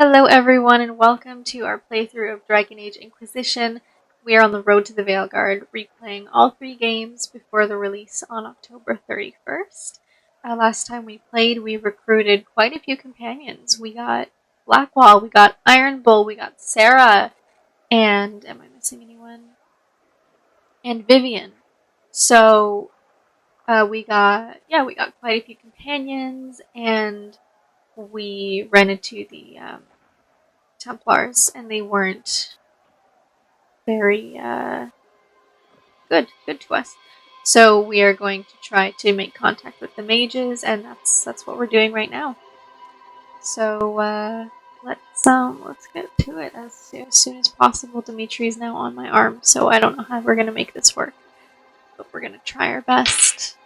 Hello everyone and welcome to our playthrough of Dragon Age Inquisition. We are on the road to the Veilguard, replaying all 3 games before the release on October 31st. Last time we played, we recruited quite a few companions. We got Blackwall, we got Iron Bull, we got Sarah, and am I missing anyone? And Vivian. So we got quite a few companions, and we ran into the Templars, and they weren't very good to us. So we are going to try to make contact with the mages, and that's what we're doing right now. So let's get to it as soon as possible. Dimitri's now on my arm, so I don't know how we're gonna make this work, but we're gonna try our best.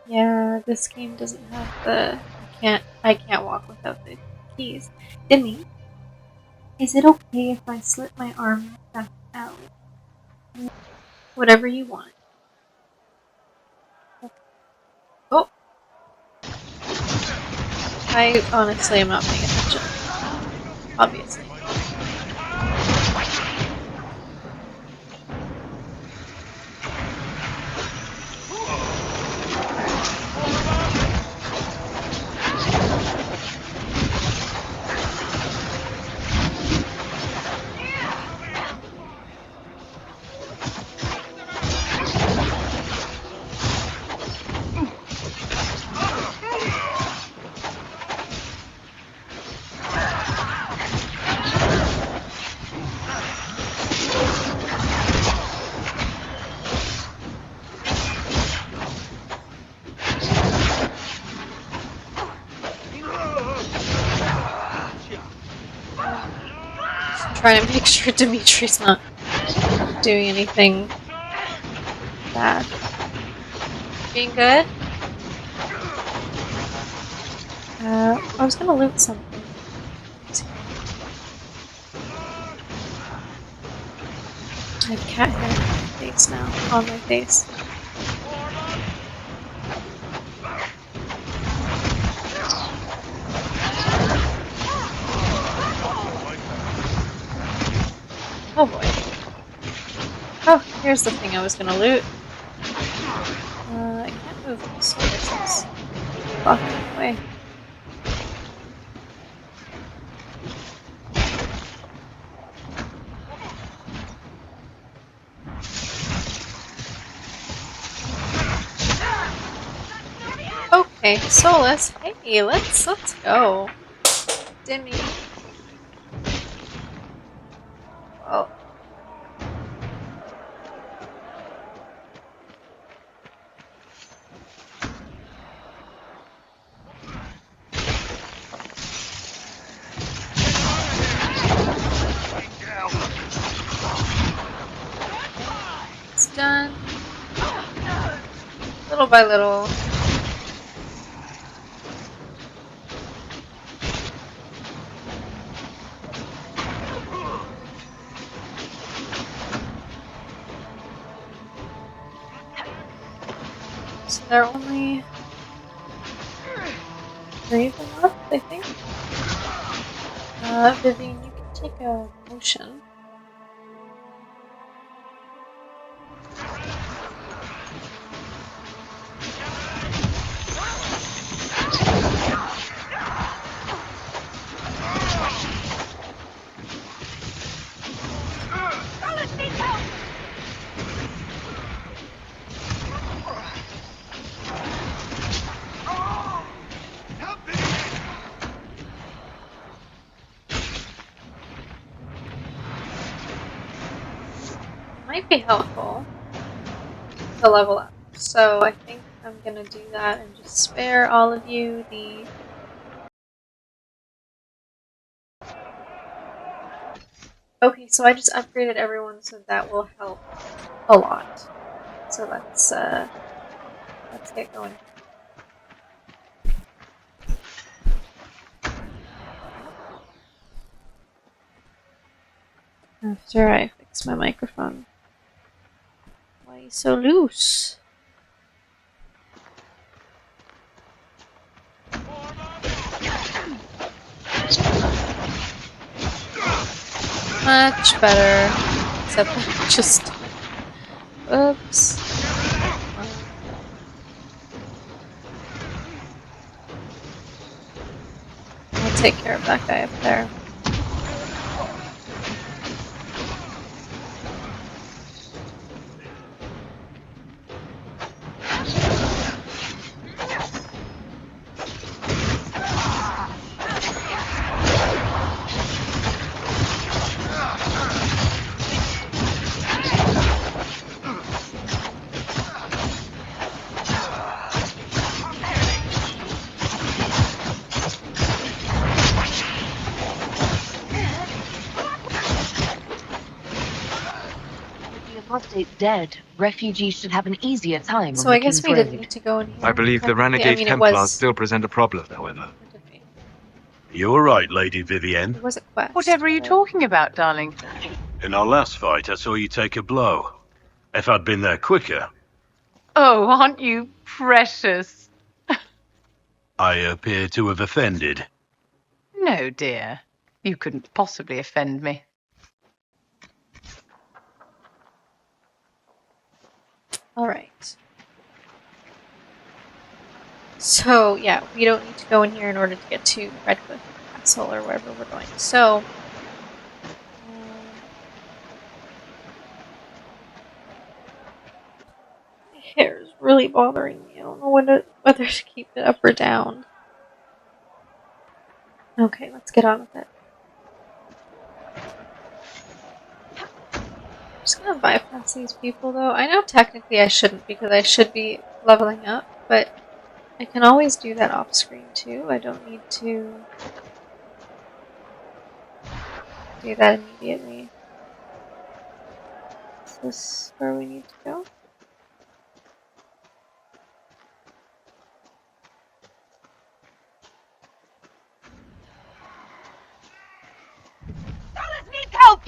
Yeah, this game doesn't have the. I can't walk without the keys. Demi, is it okay if I slip my arm back out? Whatever you want. Oh! I honestly am not paying attention. Obviously. Trying to make sure Dimitri's not doing anything bad. Being good? I was gonna loot something. I have cat hair on my face now. On my face. Oh boy. Oh, here's the thing I was gonna loot. I can't move this, so this is blocking the way. Okay, Solus, hey, let's go. Dimmy. Oh. It's done. Little by little. So there are only 3 of them left, I think. Vivian, you can take a potion. Might be helpful to level up. So I think I'm gonna do that and just spare all of you the... Okay, so I just upgraded everyone, so that will help a lot. So let's get going. After I fix my microphone. Why are you so loose? Much better. Except that just... Oops. I'll take care of that guy up there. Apostate dead, refugees should have an easier time. So I guess we didn't need to go in here. I believe the renegade Templars still present a problem, however. You're right, Lady Vivienne. It was a quest. Whatever are you talking about, darling? In our last fight, I saw you take a blow. If I'd been there quicker... Oh, aren't you precious? I appear to have offended. No, dear. You couldn't possibly offend me. Alright. So, yeah, we don't need to go in here in order to get to Redcliffe Castle or wherever we're going. So, my hair is really bothering me. I don't know whether to keep it up or down. Okay, let's get on with it. I'm just gonna bypass these people though. I know technically I shouldn't because I should be leveling up, but I can always do that off screen too. I don't need to do that immediately. Is this where we need to go? Alice needs help!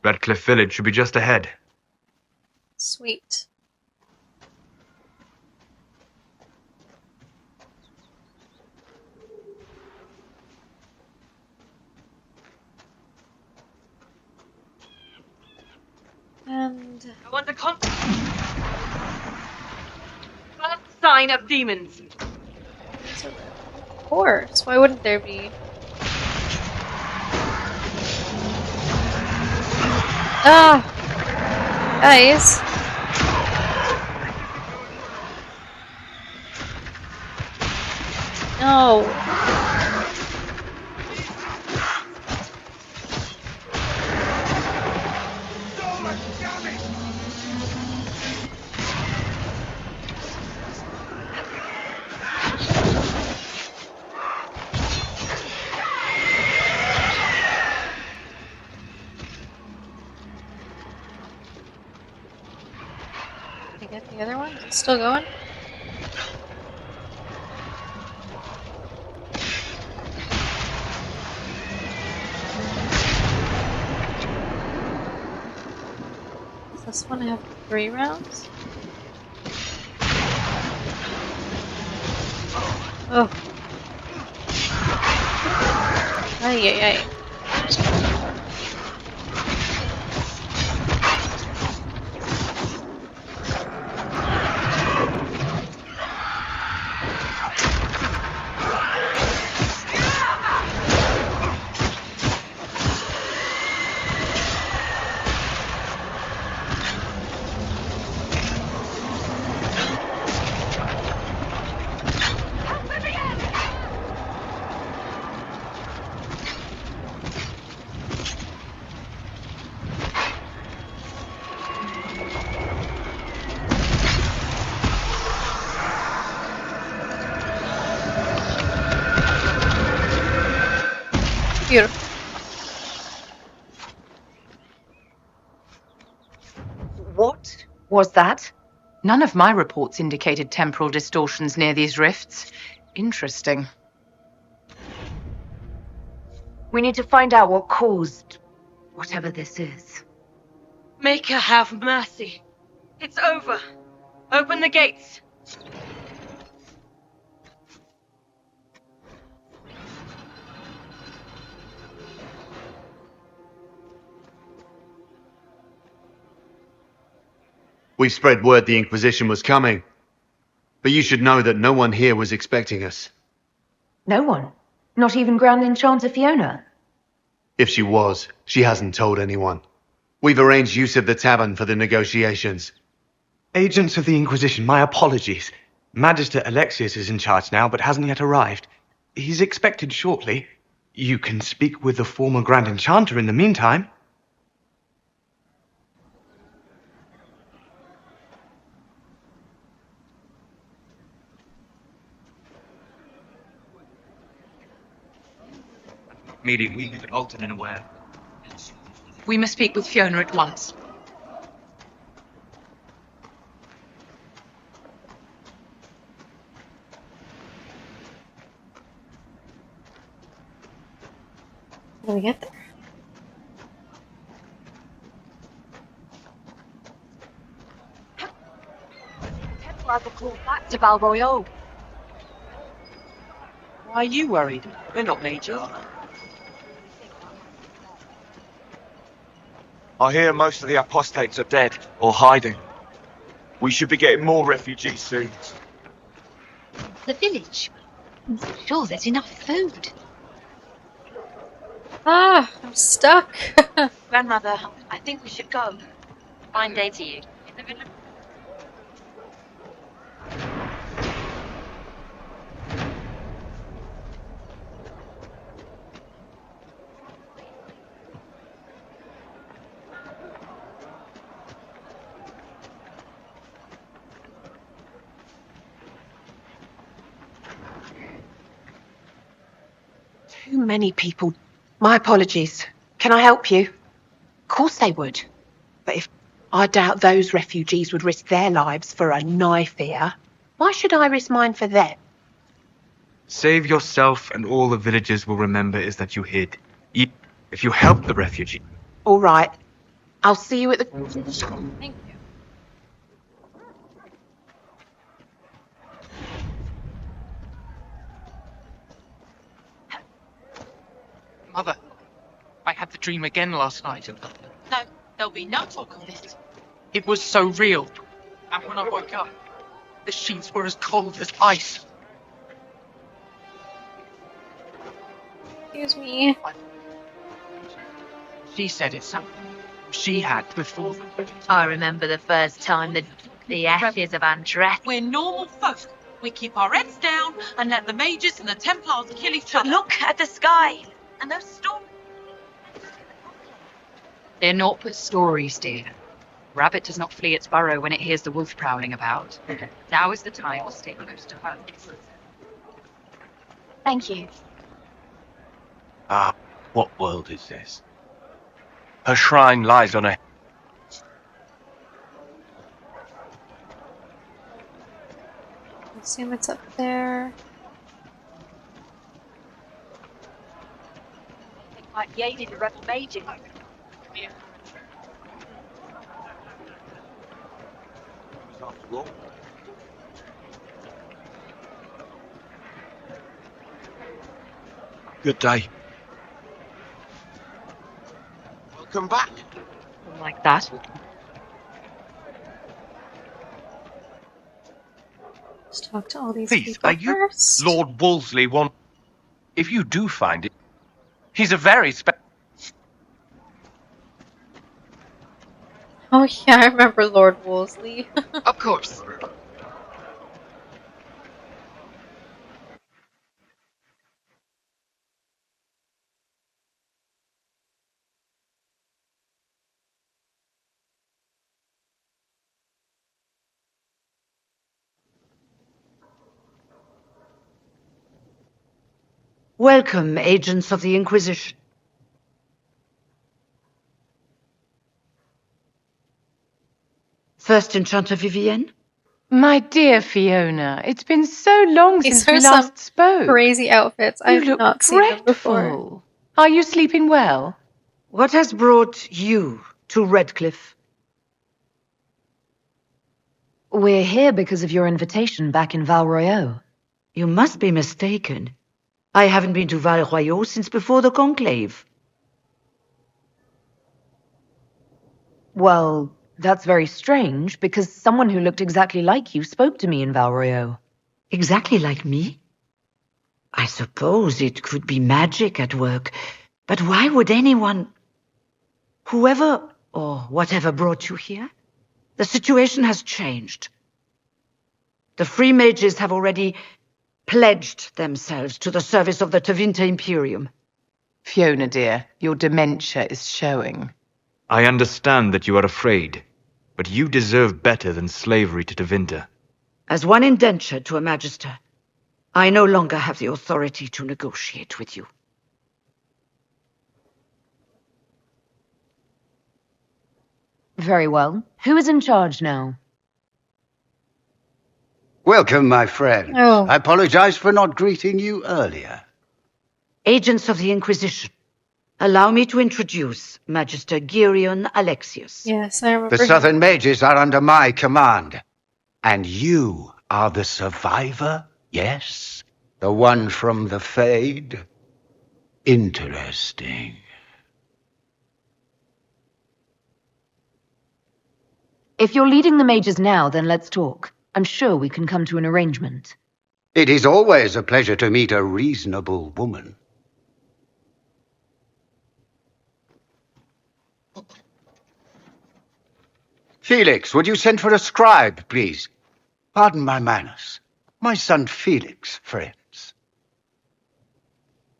Redcliffe Village should be just ahead. Sweet. And I want the first sign of demons. of course, why wouldn't there be? Ah! Guys! No! Did I get the other one? Is it still going? Does this one have 3 rounds? Oh. Ay, ay, ay. Beautiful. What was that? None of my reports indicated temporal distortions near these rifts. Interesting. We need to find out what caused whatever this is. Make her have mercy. It's over. Open the gates. We spread word the Inquisition was coming. But you should know that no one here was expecting us. No one? Not even Grand Enchanter Fiona? If she was, she hasn't told anyone. We've arranged use of the tavern for the negotiations. Agents of the Inquisition, my apologies. Magister Alexius is in charge now, but hasn't yet arrived. He's expected shortly. You can speak with the former Grand Enchanter in the meantime. Meeting we could alter in a way. We must speak with Fiona at once. How do we get there? Templars are called back to Val Royale. Why are you worried? We're not major. I hear most of the apostates are dead or hiding. We should be getting more refugees soon. The village. I'm sure there's enough food. Ah, I'm stuck. Grandmother, I think we should go. Fine day to you. In the village. Too many people. My apologies. Can I help you? Of course they would. But if I doubt those refugees would risk their lives for a knife here, why should I risk mine for them? Save yourself and all the villagers will remember is that you hid. If you help the refugee. All right. I'll see you at the... Thank you. Mother, I had the dream again last night. No, there'll be no talk of this. It was so real. And when I woke up, the sheets were as cold as ice. Excuse me. She said it's something she had before. I remember the first time the ashes of Andreth. We're normal folk. We keep our heads down and let the mages and the Templars kill each other. Look at the sky and those storms. They're not but stories, dear. Rabbit does not flee its burrow when it hears the wolf prowling about. Now is the time to stay close to home. Thank you. Ah, what world is this? Her shrine lies on a... I assume it's up there. Like Yadi the Rebel Major. Good day. Welcome back. Like that. Let's talk to all these Please, people are you first. Lord Wolseley want... If you do find it, he's a very Oh yeah, I remember Lord Wolseley. Of course. Welcome, agents of the Inquisition. First Enchanter Vivienne? My dear Fiona, it's been so long These since are we some last spoke. Crazy outfits. You I've look not seen them before. dreadful. Are you sleeping well? What has brought you to Redcliffe? We're here because of your invitation back in Val Royeaux. You must be mistaken. I haven't been to Val Royeaux since before the Conclave. Well, that's very strange, because someone who looked exactly like you spoke to me in Val Royeaux. Exactly like me? I suppose it could be magic at work, but why would anyone... Whoever or whatever brought you here? The situation has changed. The Free Mages have already pledged themselves to the service of the Tevinter Imperium. Fiona, dear, your dementia is showing. I understand that you are afraid, but you deserve better than slavery to Tevinter. As one indentured to a Magister, I no longer have the authority to negotiate with you. Very well. Who is in charge now? Welcome, my friend. Oh. I apologize for not greeting you earlier. Agents of the Inquisition, allow me to introduce Magister Girion Alexius. Yes, I remember. The him. Southern Mages are under my command. And you are the survivor, yes? The one from the Fade? Interesting. If you're leading the mages now, then let's talk. I'm sure we can come to an arrangement. It is always a pleasure to meet a reasonable woman. Felix, would you send for a scribe, please? Pardon my manners. My son Felix, friends.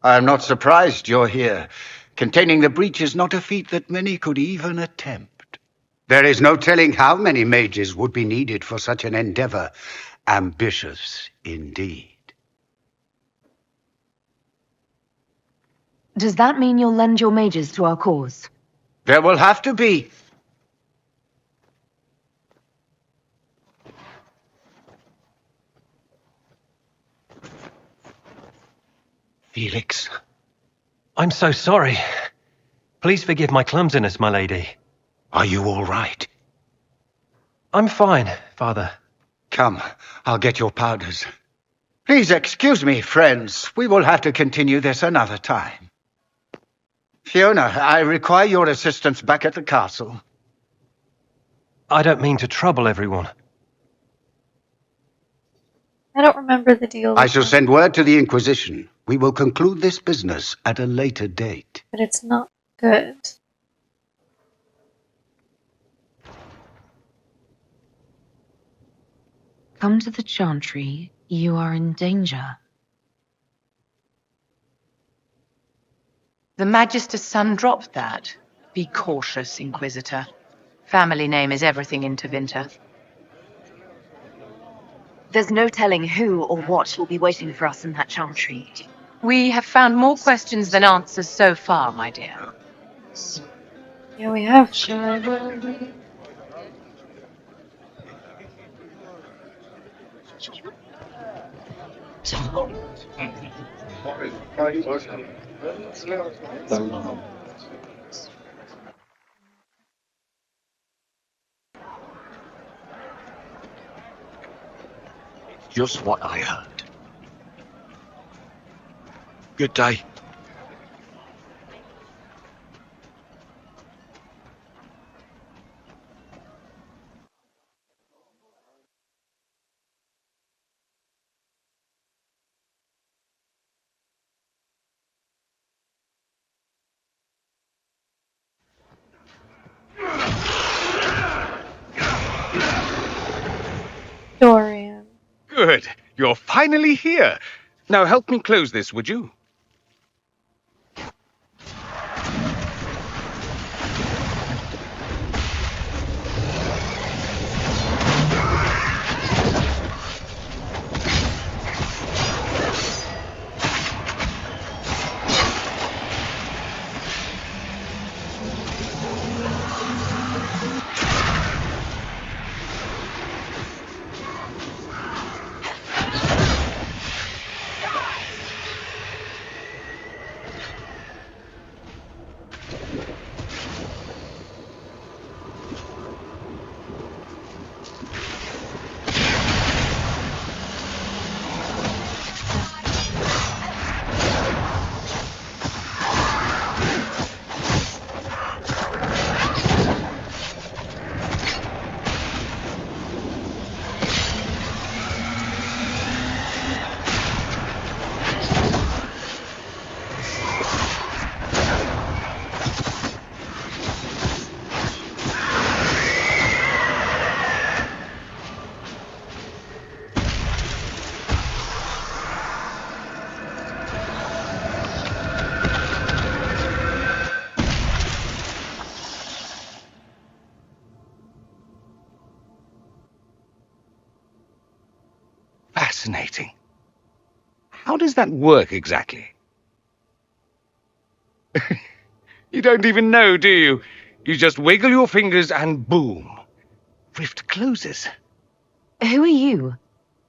I am not surprised you're here. Containing the breach is not a feat that many could even attempt. There is no telling how many mages would be needed for such an endeavor. Ambitious indeed. Does that mean you'll lend your mages to our cause? There will have to be. Felix, I'm so sorry. Please forgive my clumsiness, my lady. Are you all right? I'm fine, Father. Come, I'll get your powders. Please excuse me, friends. We will have to continue this another time. Fiona, I require your assistance back at the castle. I don't mean to trouble everyone. I don't remember the deal. I shall send word to the Inquisition. We will conclude this business at a later date. But it's not good. Come to the Chantry. You are in danger. The Magister's son dropped that. Be cautious, Inquisitor. Family name is everything in Tevinter. There's no telling who or what will be waiting for us in that Chantry. We have found more questions than answers so far, my dear. Yeah, we have. Just what I heard. Good day. Dorian. Good. You're finally here. Now help me close this, would you? Fascinating. How does that work exactly? You don't even know, do you? You just wiggle your fingers and boom. Rift closes. Who are you?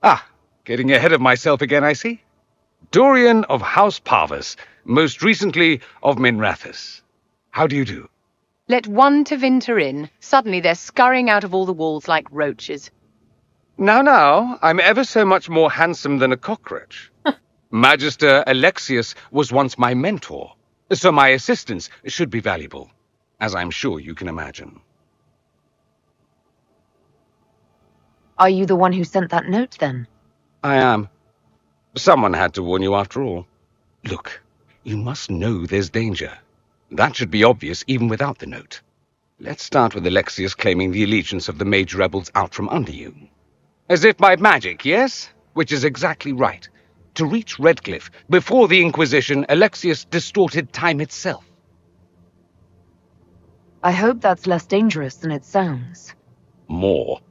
Ah, getting ahead of myself again, I see. Dorian of House Parvus, most recently of Minrathous. How do you do? Let one Tevinter in. Suddenly they're scurrying out of all the walls like roaches. Now, I'm ever so much more handsome than a cockroach. Magister Alexius was once my mentor, so my assistance should be valuable, as I'm sure you can imagine. Are you the one who sent that note, then? I am. Someone had to warn you after all. Look, you must know there's danger. That should be obvious even without the note. Let's start with Alexius claiming the allegiance of the mage rebels out from under you. As if by magic, yes? Which is exactly right. To reach Redcliffe, before the Inquisition, Alexius distorted time itself. I hope that's less dangerous than it sounds. More.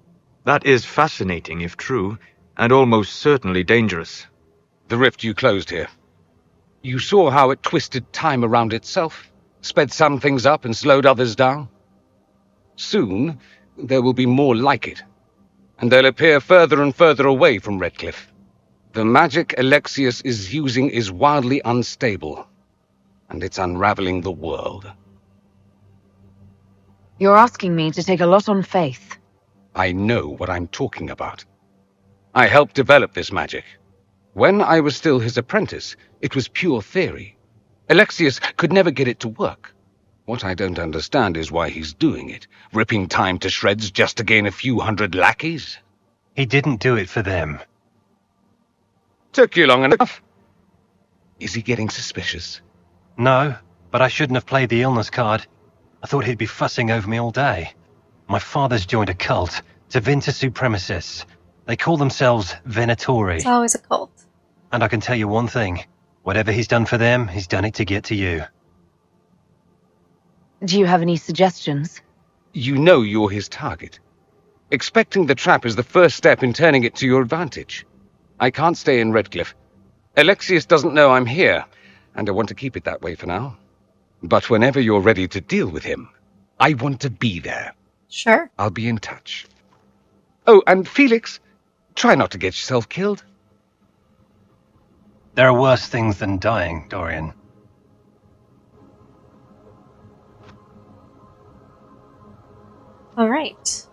That is fascinating if true, and almost certainly dangerous. The rift you closed here. You saw how it twisted time around itself, sped some things up and slowed others down. Soon, there will be more like it, and they'll appear further and further away from Redcliffe. The magic Alexius is using is wildly unstable, and it's unraveling the world. You're asking me to take a lot on faith. I know what I'm talking about. I helped develop this magic. When I was still his apprentice, it was pure theory. Alexius could never get it to work. What I don't understand is why he's doing it, ripping time to shreds just to gain a few hundred lackeys. He didn't do it for them. Took you long enough. Is he getting suspicious? No, but I shouldn't have played the illness card. I thought he'd be fussing over me all day. My father's joined a cult, Tevinter Supremacists. They call themselves Venatori. It's always a cult. And I can tell you one thing. Whatever he's done for them, he's done it to get to you. Do you have any suggestions? You know you're his target. Expecting the trap is the first step in turning it to your advantage. I can't stay in Redcliffe. Alexius doesn't know I'm here, and I want to keep it that way for now. But whenever you're ready to deal with him, I want to be there. Sure. I'll be in touch. Oh, and Felix, try not to get yourself killed. There are worse things than dying, Dorian. All right.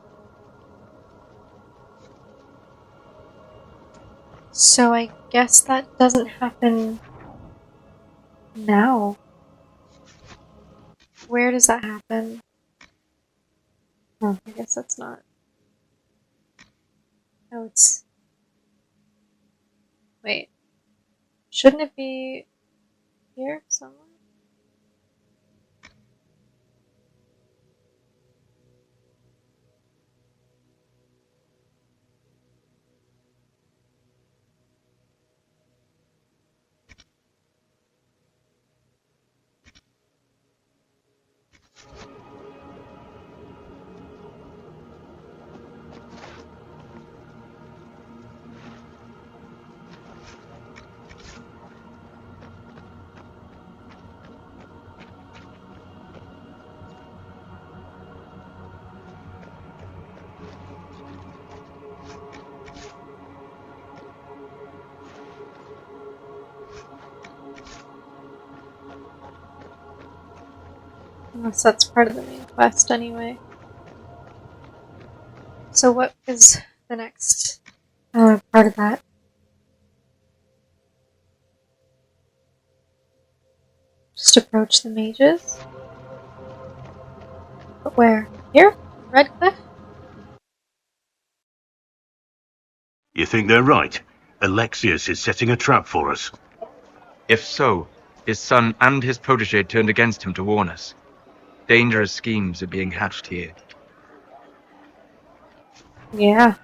So I guess that doesn't happen now. Where does that happen? Oh, I guess that's not. Oh, it's... Wait. Shouldn't it be here somewhere? Unless that's part of the main quest anyway. So what is the next part of that? Just approach the mages? But where? Here? Redcliffe? You think they're right? Alexius is setting a trap for us. If so, his son and his protege turned against him to warn us. Dangerous schemes are being hatched here. Yeah.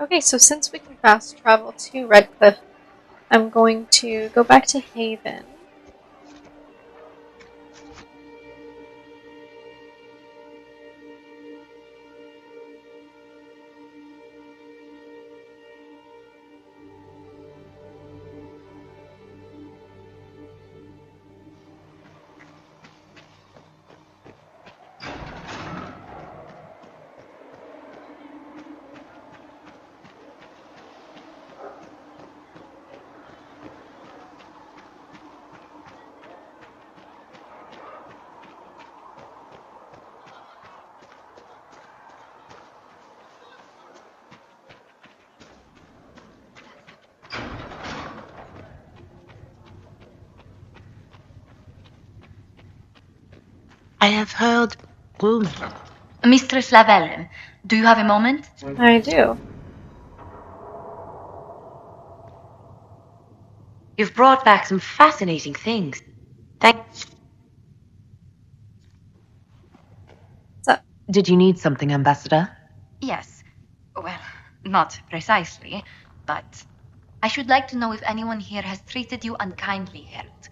Okay, so since we can fast travel to Redcliffe, I'm going to go back to Haven. I have heard rumors. Mistress Lavelle, do you have a moment? I do. You've brought back some fascinating things. Thanks. What's up? Did you need something, Ambassador? Yes. Well, not precisely, but I should like to know if anyone here has treated you unkindly, Herald,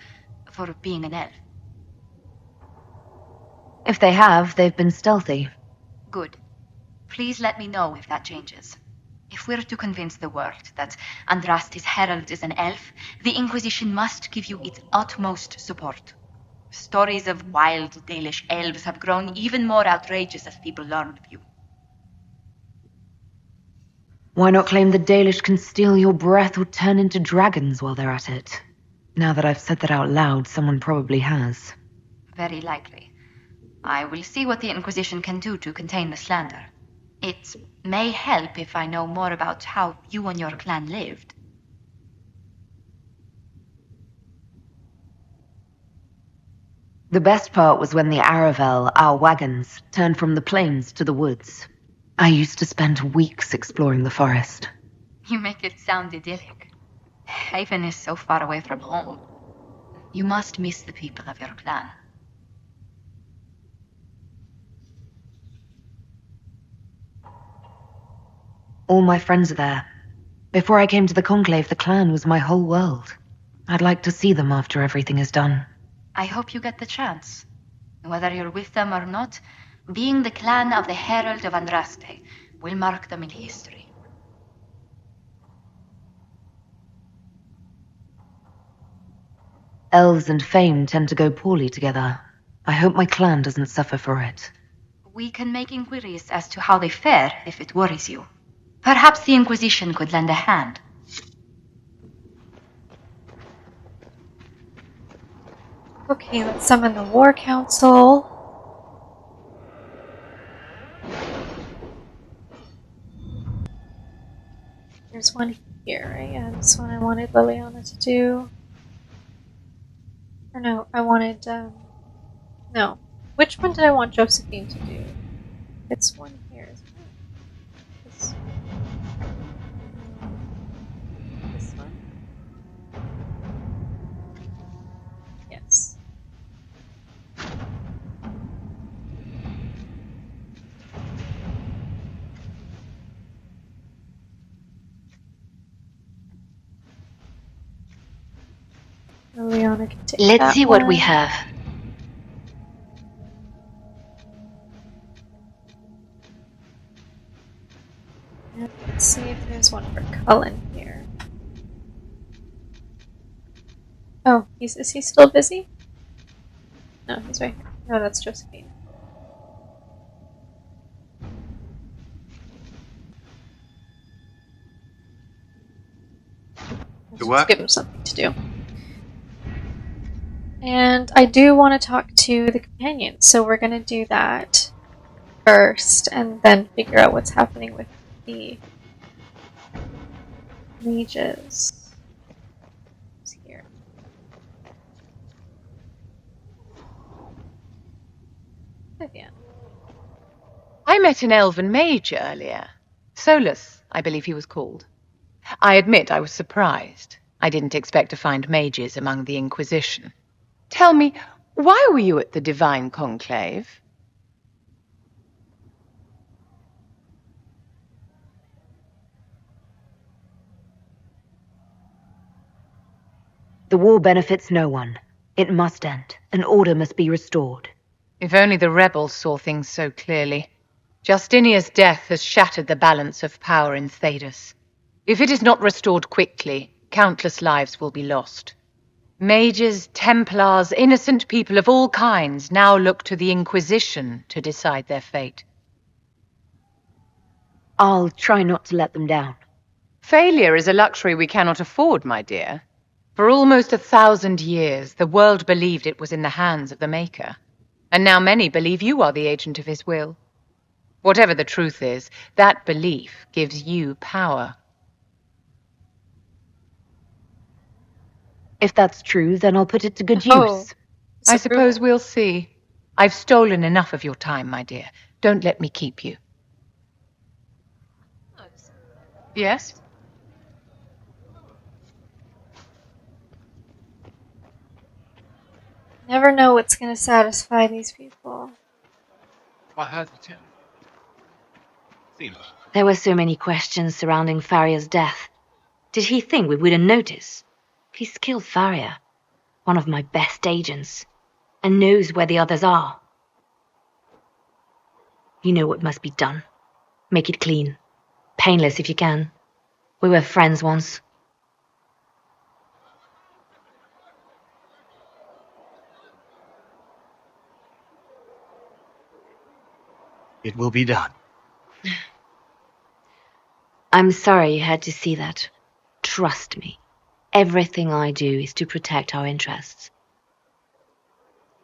for being an elf. If they have, they've been stealthy. Good. Please let me know if that changes. If we're to convince the world that Andraste's herald is an elf, the Inquisition must give you its utmost support. Stories of wild Dalish elves have grown even more outrageous as people learn of you. Why not claim the Dalish can steal your breath or turn into dragons while they're at it? Now that I've said that out loud, someone probably has. Very likely. I will see what the Inquisition can do to contain the slander. It may help if I know more about how you and your clan lived. The best part was when the Aravel, our wagons, turned from the plains to the woods. I used to spend weeks exploring the forest. You make it sound idyllic. Haven is so far away from home. You must miss the people of your clan. All my friends are there. Before I came to the Conclave, the clan was my whole world. I'd like to see them after everything is done. I hope you get the chance. Whether you're with them or not, being the clan of the Herald of Andraste will mark them in history. Elves and fame tend to go poorly together. I hope my clan doesn't suffer for it. We can make inquiries as to how they fare if it worries you. Perhaps the Inquisition could lend a hand. Okay, let's summon the War Council. There's one here, right? Yeah, this one I wanted Liliana to do. Or no, I wanted, no. Which one did I want Josephine to do? It's one here, isn't it? This one? Yes. Liliana can take Let's that see what we one. have. And let's see if there's one for Cullen here. Oh, is he still busy? No, he's right here. No, that's Josephine. Let's give him something to do. And I do want to talk to the companions, so we're going to do that first and then figure out what's happening with the mages. Who's here? Vivian. I met an elven mage earlier. Solus, I believe he was called. I admit I was surprised. I didn't expect to find mages among the Inquisition. Tell me, why were you at the Divine Conclave? The war benefits no one. It must end. An order must be restored. If only the rebels saw things so clearly. Justinia's death has shattered the balance of power in Thedas. If it is not restored quickly, countless lives will be lost. Mages, Templars, innocent people of all kinds now look to the Inquisition to decide their fate. I'll try not to let them down. Failure is a luxury we cannot afford, my dear. For almost 1,000 years, the world believed it was in the hands of the Maker. And now many believe you are the agent of his will. Whatever the truth is, that belief gives you power. If that's true, then I'll put it to good use. I suppose we'll see. I've stolen enough of your time, my dear. Don't let me keep you. Yes? Never know what's going to satisfy these people. There were so many questions surrounding Faria's death. Did he think we wouldn't notice? He's killed Faria, one of my best agents, and knows where the others are. You know what must be done. Make it clean. Painless if you can. We were friends once. It will be done. I'm sorry you had to see that. Trust me. Everything I do is to protect our interests.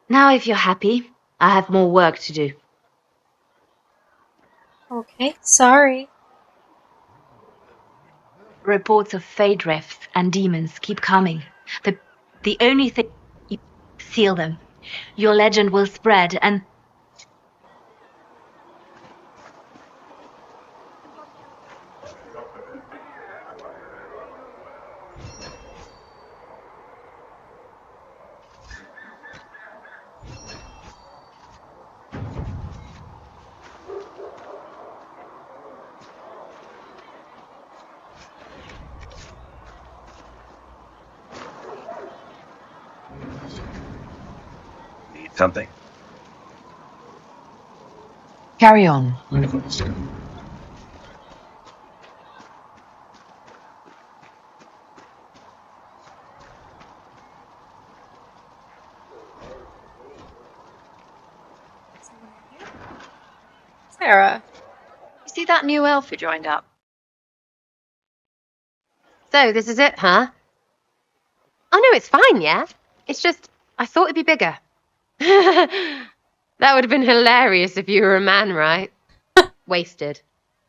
Now if you're happy, I have more work to do. Okay, sorry. Reports of fade rifts and demons keep coming. The only thing... Seal them. Your legend will spread and... Need something? Carry on. Sarah. You see that new elf who joined up? So, this is it, huh? Oh no, it's fine, yeah? It's just, I thought it'd be bigger. That would have been hilarious if you were a man, right? Wasted.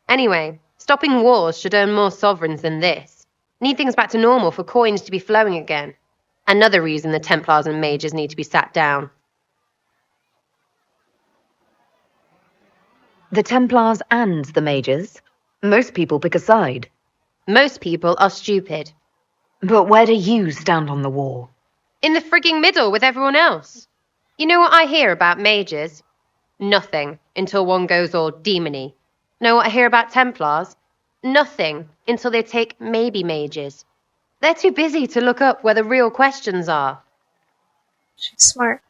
Anyway, stopping wars should earn more sovereigns than this. Need things back to normal for coins to be flowing again. Another reason the Templars and mages need to be sat down. The Templars and the mages? Most people pick a side. Most people are stupid. But where do you stand on the war? In the frigging middle with everyone else. You know what I hear about mages? Nothing, until one goes all demony. Know what I hear about Templars? Nothing, until they take maybe mages. They're too busy to look up where the real questions are. She's smart.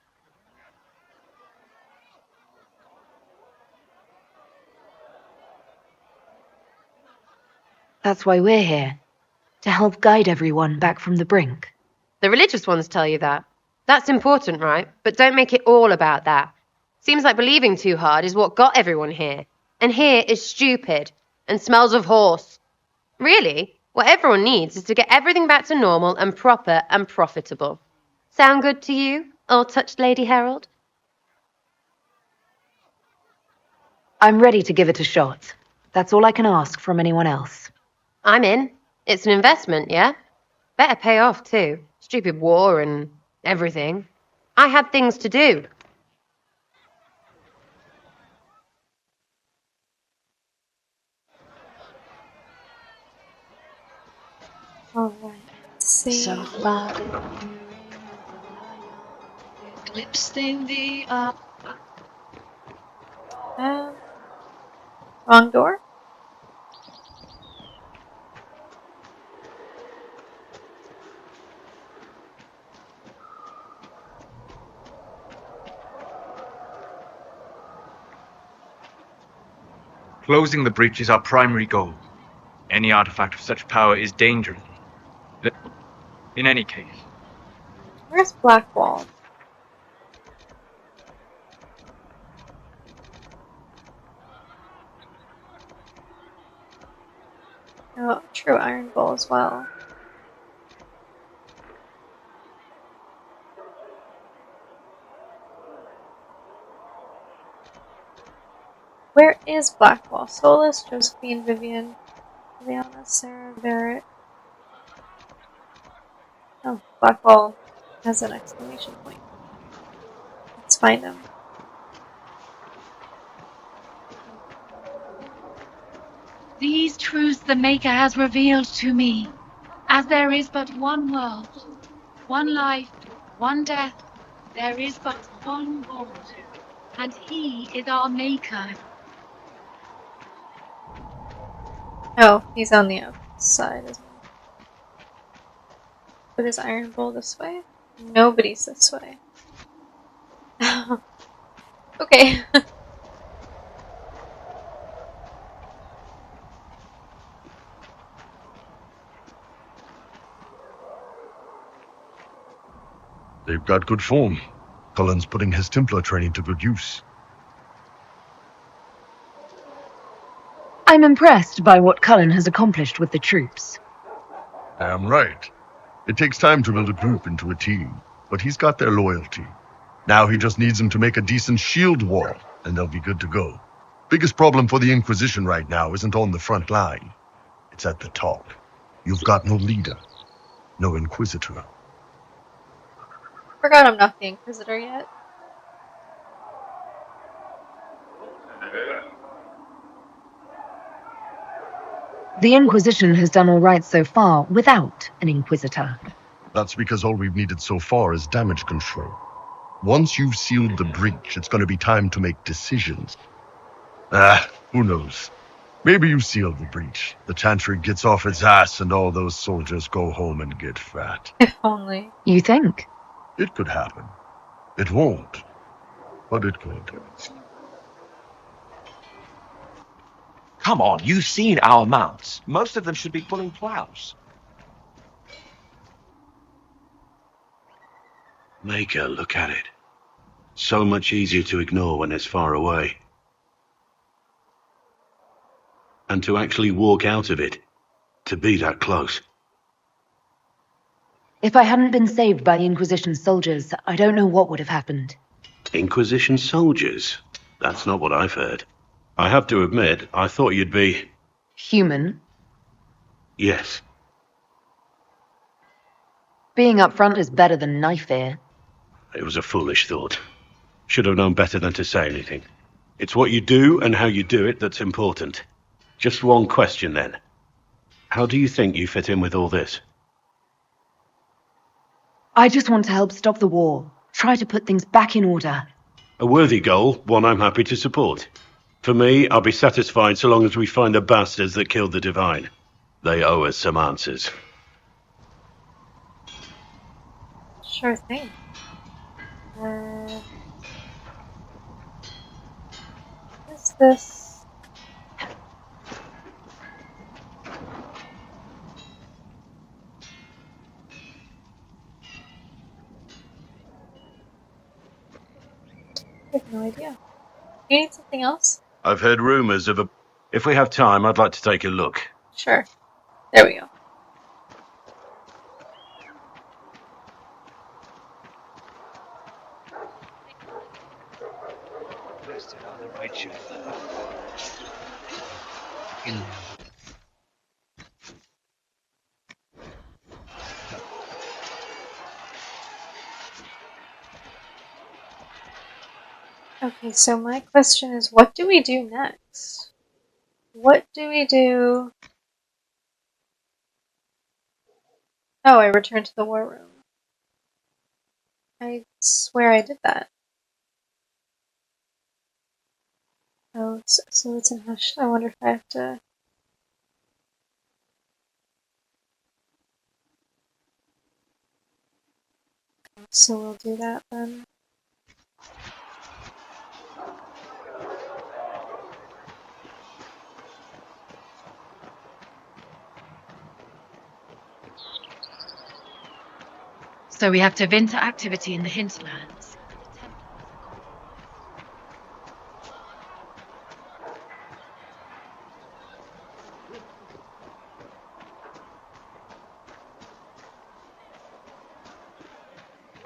That's why we're here. To help guide everyone back from the brink. The religious ones tell you that. That's important, right? But don't make it all about that. Seems like believing too hard is what got everyone here. And here is stupid and smells of horse. Really, what everyone needs is to get everything back to normal and proper and profitable. Sound good to you, old-touched Lady Herald? I'm ready to give it a shot. That's all I can ask from anyone else. I'm in. It's an investment, yeah? Better pay off, too. Stupid war and everything. I had things to do. Alright, let's see. So far, eclipsed in the Wrong door? Closing the breach is our primary goal. Any artifact of such power is dangerous. In any case. Where's Blackwall? Oh, true Iron Bowl as well. Where is Blackwall? Solus, Josephine, Vivian, Liana, Sarah, Barrett. Oh, Blackwall has an exclamation point. Let's find him. These truths the Maker has revealed to me. As there is but one world, one life, one death, there is but one God, and He is our Maker. Oh, he's on the outside, isn't he? With his iron bowl this way? Nobody's this way. Okay. They've got good form. Cullen's putting his Templar training to good use. I'm impressed by what Cullen has accomplished with the troops. Damn right. It takes time to build a group into a team, but he's got their loyalty. Now he just needs them to make a decent shield wall, and they'll be good to go. Biggest problem for the Inquisition right now isn't on the front line. It's at the top. You've got no leader, no Inquisitor. Forgot I'm not the Inquisitor yet. The Inquisition has done all right so far without an Inquisitor. That's because all we've needed so far is damage control. Once you've sealed the breach, it's going to be time to make decisions. Who knows? Maybe you seal the breach, the Chantry gets off its ass, and all those soldiers go home and get fat. If only. You think? It could happen. It won't, but it could. Come on, you've seen our mounts. Most of them should be pulling plows. Maker, look at it. So much easier to ignore when it's far away. And to actually walk out of it, to be that close. If I hadn't been saved by the Inquisition soldiers, I don't know what would have happened. Inquisition soldiers? That's not what I've heard. I have to admit, I thought you'd be... Human. Yes. Being up front is better than knife ear. It was a foolish thought. Should have known better than to say anything. It's what you do and how you do it that's important. Just one question then. How do you think you fit in with all this? I just want to help stop the war. Try to put things back in order. A worthy goal, one I'm happy to support. For me, I'll be satisfied so long as we find the bastards that killed the Divine. They owe us some answers. Sure thing. What's this? I have no idea. You need something else? I've heard rumors of a... If we have time, I'd like to take a look. Sure. There we go. Okay, so my question is, what do we do next? What do we do? Oh, I returned to the war room. I swear I did that. Oh, so it's in hush. I wonder if I have to... So we'll do that then. So we have to winter activity in the hinterlands.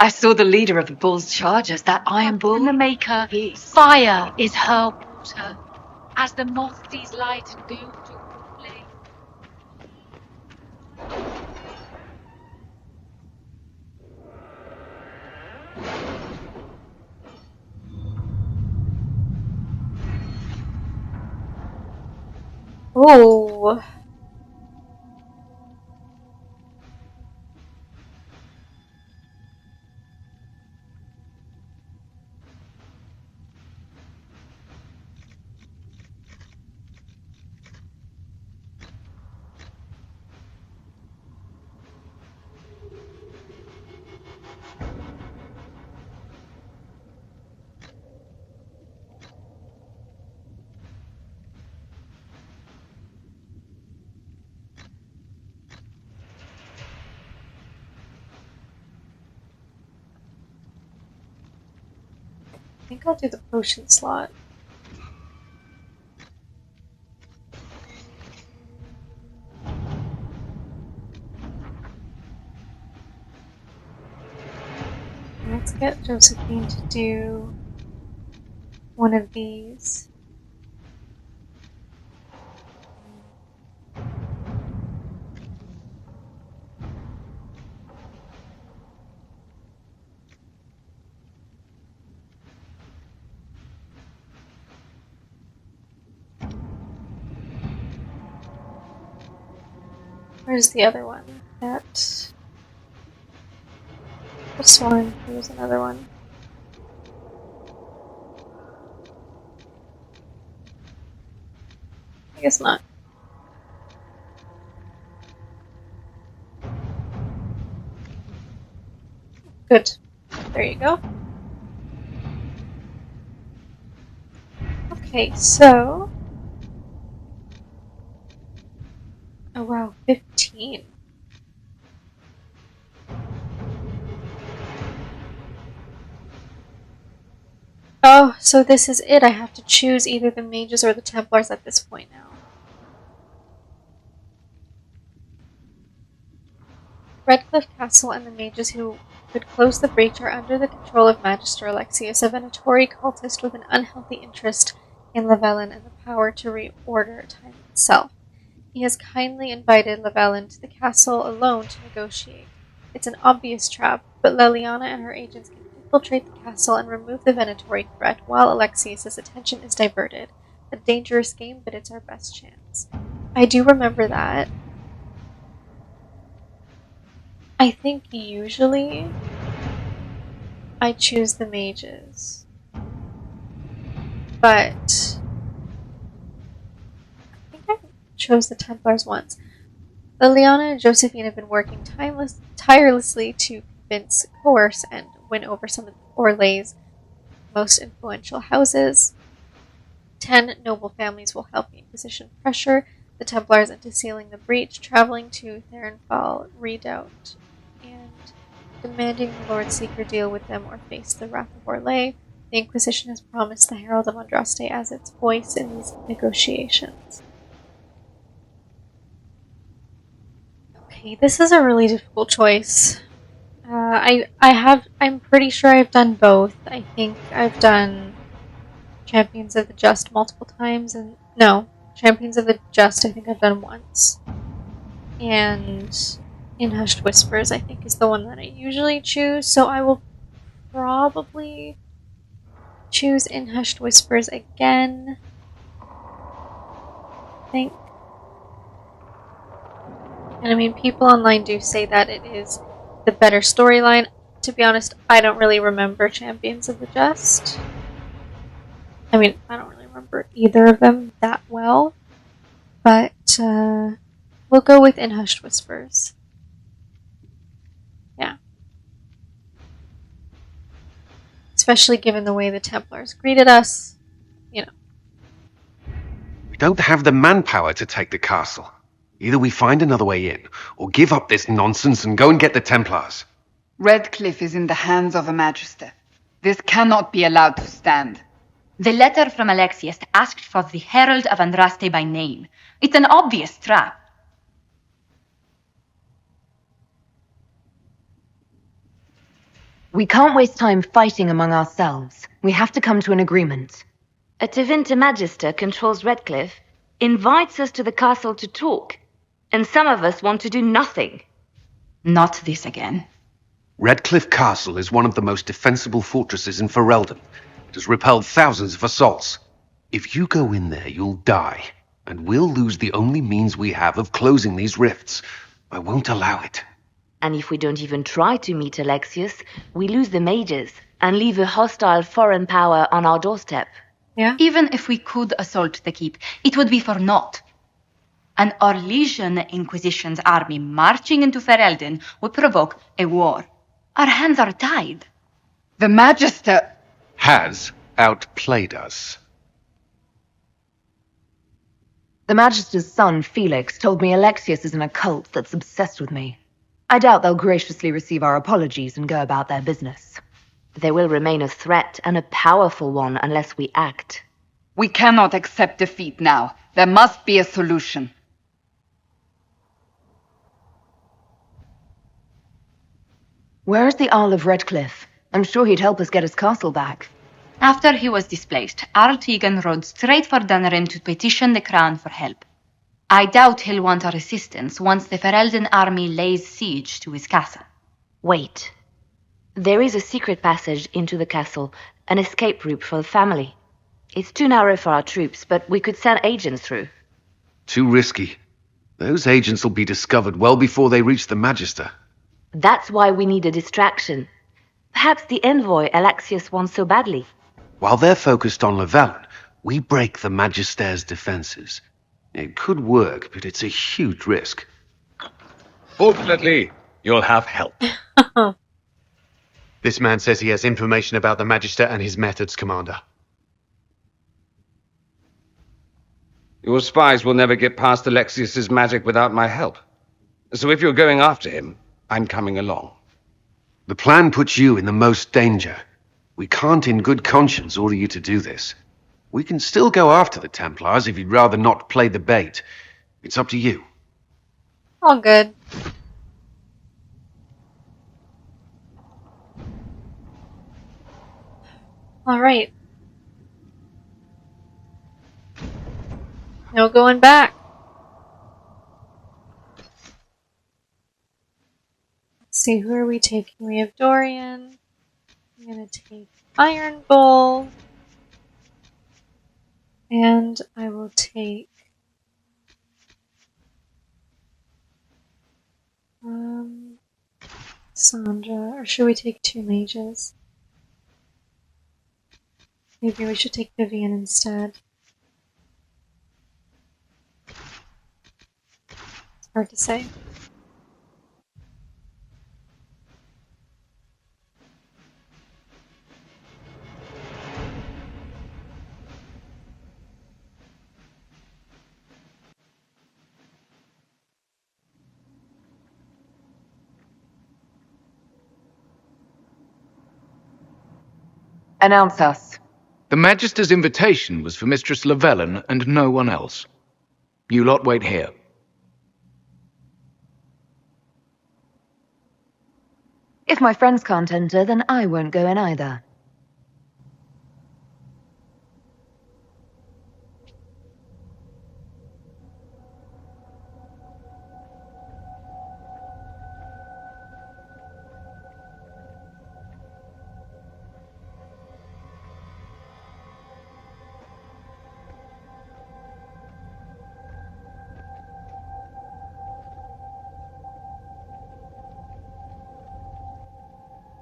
I saw the leader of the Bull's chargers, that Iron Bull. And the Maker, fire is her water. As the moth sees light and go to the flame. Oh. Ooh. I think I'll do the potion slot. Let's get Josephine to do one of these. Where's the other one? That this one. Here's another one. I guess not. Good. There you go. Okay, so... Oh wow, 15. Oh, so this is it. I have to choose either the mages or the Templars at this point now. Redcliffe Castle and the mages who could close the breach are under the control of Magister Alexius, a Venatori cultist with an unhealthy interest in Llewellyn and the power to reorder time itself. He has kindly invited Llewellyn to the castle alone to negotiate. It's an obvious trap, but Leliana and her agents can infiltrate the castle and remove the Venatori threat while Alexius's attention is diverted. A dangerous game, but it's our best chance. I do remember that. I think usually I choose the mages, but I think I chose the Templars once. Liliana and Josephine have been working tirelessly to convince, coerce, and win over some of Orlay's most influential houses. 10 noble families will help the Inquisition pressure the Templars into sealing the breach, traveling to Therenfall Redoubt, and demanding the Lord Seeker deal with them or face the wrath of Orlais. The Inquisition has promised the Herald of Andraste as its voice in these negotiations. Okay, this is a really difficult choice. I'm pretty sure I've done both. I think I've done Champions of the Just multiple times, and no, Champions of the Just I think I've done once. And In Hushed Whispers I think is the one that I usually choose, so I will probably choose In Hushed Whispers again. I think. And I mean, people online do say that it is the better storyline. To be honest, I don't really remember Champions of the Just. I mean, I don't really remember either of them that well. But we'll go with In Hushed Whispers. Yeah. Especially given the way the Templars greeted us. You know. We don't have the manpower to take the castle. Either we find another way in, or give up this nonsense and go and get the Templars. Redcliffe is in the hands of a Magister. This cannot be allowed to stand. The letter from Alexius asked for the Herald of Andraste by name. It's an obvious trap. We can't waste time fighting among ourselves. We have to come to an agreement. A Tevinter Magister controls Redcliffe, invites us to the castle to talk, and some of us want to do nothing. Not this again. Redcliffe Castle is one of the most defensible fortresses in Ferelden. It has repelled thousands of assaults. If you go in there, you'll die. and we'll lose the only means we have of closing these rifts. I won't allow it. And if we don't even try to meet Alexius, we lose the mages and leave a hostile foreign power on our doorstep. Yeah. Even if we could assault the keep, it would be for naught. An Orlesian Inquisition's army marching into Ferelden would provoke a war. Our hands are tied. The Magister Has outplayed us. The Magister's son, Felix, told me Alexius is in a cult that's obsessed with me. I doubt they'll graciously receive our apologies and go about their business. They will remain a threat, and a powerful one, unless we act. We cannot accept defeat now. There must be a solution. Where is the Earl of Redcliffe? I'm sure he'd help us get his castle back. After he was displaced, Arl Tegan rode straight for Dunrin to petition the Crown for help. I doubt he'll want our assistance once the Ferelden army lays siege to his castle. Wait. There is a secret passage into the castle, an escape route for the family. It's too narrow for our troops, but we could send agents through. Too risky. Those agents will be discovered well before they reach the Magister. That's why we need a distraction. Perhaps the envoy Alexius wants so badly. While they're focused on Llewellyn, we break the Magister's defenses. It could work, but it's a huge risk. Fortunately, you'll have help. This man says he has information about the Magister and his methods, Commander. Your spies will never get past Alexius's magic without my help. So if you're going after him, I'm coming along. The plan puts you in the most danger. We can't in good conscience order you to do this. We can still go after the Templars if you'd rather not play the bait. It's up to you. All good. All right. No going back. Let's see, who are we taking? We have Dorian. I'm going to take Iron Bull. And I will take Sandra. Or should we take two mages? Maybe we should take Vivian instead. It's hard to say. Announce us. The Magister's invitation was for Mistress Llewellyn and no one else. You lot wait here. If my friends can't enter, then I won't go in either.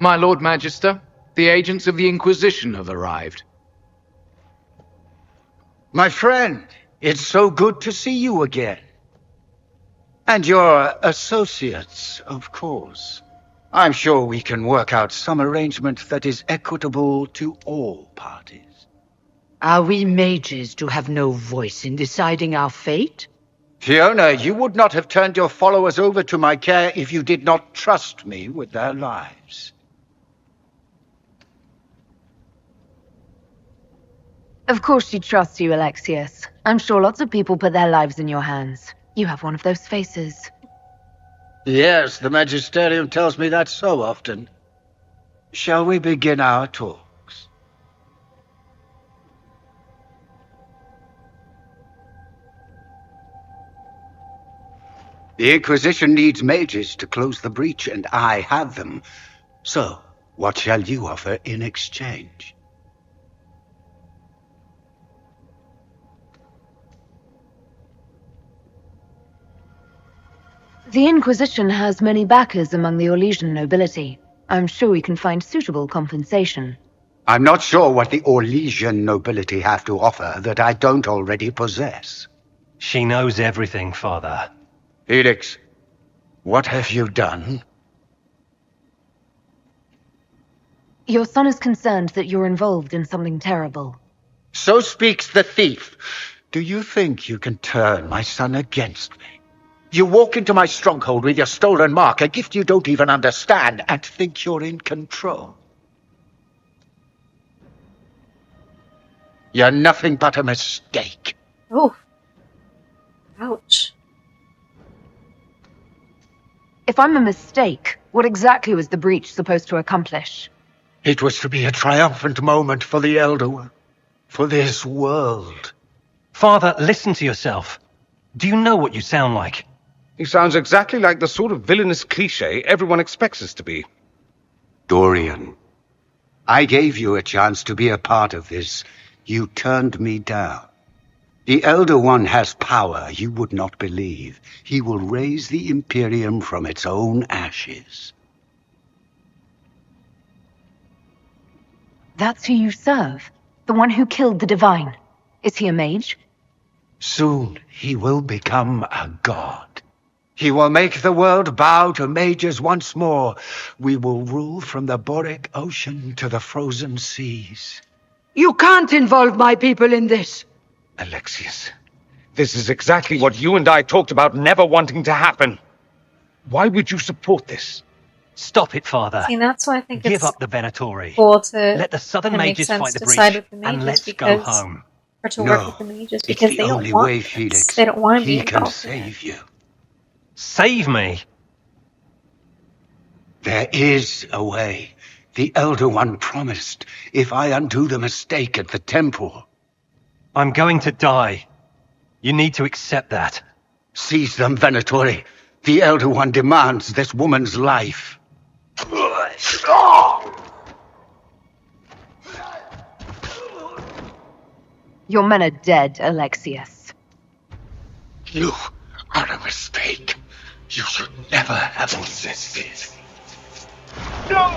My Lord Magister, the agents of the Inquisition have arrived. My friend, it's so good to see you again. And your associates, of course. I'm sure we can work out some arrangement that is equitable to all parties. Are we mages to have no voice in deciding our fate? Fiona, you would not have turned your followers over to my care if you did not trust me with their lives. Of course she trusts you, Alexius. I'm sure lots of people put their lives in your hands. You have one of those faces. Yes, the Magisterium tells me that so often. Shall we begin our talks? The Inquisition needs mages to close the breach, and I have them. So, what shall you offer in exchange? The Inquisition has many backers among the Orlesian nobility. I'm sure we can find suitable compensation. I'm not sure what the Orlesian nobility have to offer that I don't already possess. She knows everything, Father. Felix, what have you done? Your son is concerned that you're involved in something terrible. So speaks the thief. Do you think you can turn my son against me? You walk into my stronghold with your stolen mark, a gift you don't even understand, and think you're in control. You're nothing but a mistake. Oh. Ouch. If I'm a mistake, what exactly was the breach supposed to accomplish? It was to be a triumphant moment for the Elder One, for this world. Father, listen to yourself. Do you know what you sound like? He sounds exactly like the sort of villainous cliché everyone expects us to be. Dorian, I gave you a chance to be a part of this. You turned me down. The Elder One has power you would not believe. He will raise the Imperium from its own ashes. That's who you serve? The one who killed the Divine? Is he a mage? Soon he will become a god. He will make the world bow to mages once more. We will rule from the Boric Ocean to the frozen seas. You can't involve my people in this. Alexius, this is exactly what you and I talked about never wanting to happen. Why would you support this? Stop it, Father. See, that's why I think Give it's up the Venatori. cool to let the Southern kinda make mages sense fight the to breach, side with the mages and let's because, go home. Or to work with the mages It's because the they don't only want way, this. Felix. They don't want to be He can involved in it. save you. Save me? There is a way. The Elder One promised, if I undo the mistake at the temple. I'm going to die. You need to accept that. Seize them, Venatori. The Elder One demands this woman's life. Your men are dead, Alexius. You are a mistake. You should never have existed. No!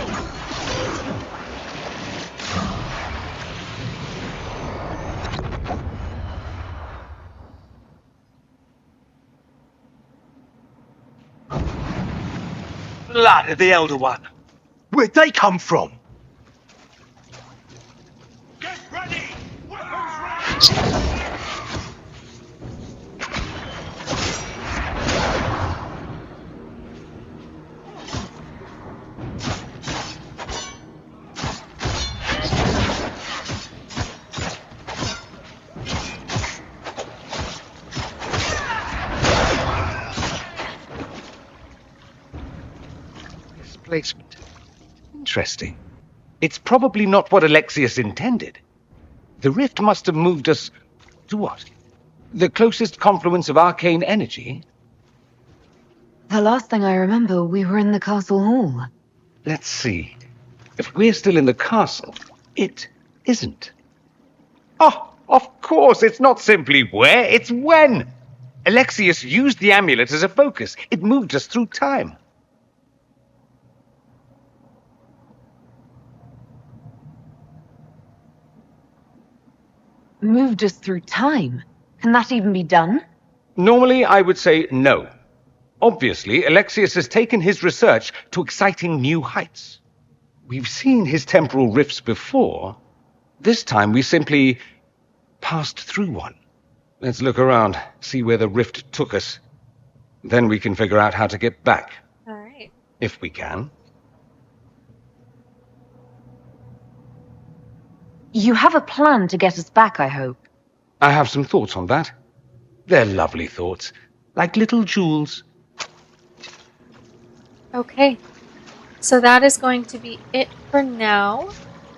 Blood of the Elder One. Where'd they come from? Get ready! Weapons ready! Placement. Interesting. It's probably not what Alexius intended. The rift must have moved us to what? The closest confluence of arcane energy? The last thing I remember, we were in the castle hall. Let's see. If we're still in the castle, it isn't. Oh, of course, it's not simply where, it's when. Alexius used the amulet as a focus. It moved us through time. Moved us through time? Can that even be done? Normally, I would say no. Obviously, Alexius has taken his research to exciting new heights. We've seen his temporal rifts before. This time, we simply passed through one. Let's look around, see where the rift took us. Then we can figure out how to get back. All right. If we can. You have a plan to get us back, I hope. I have some thoughts on that. They're lovely thoughts, like little jewels. Okay. So that is going to be it for now,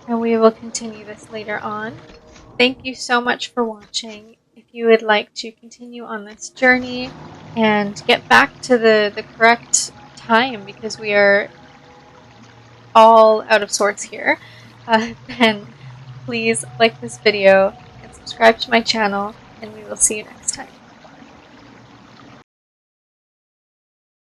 and we will continue this later on. Thank you so much for watching. If you would like to continue on this journey and get back to the correct time, because we are all out of sorts here, then please like this video and subscribe to my channel, and we will see you next time.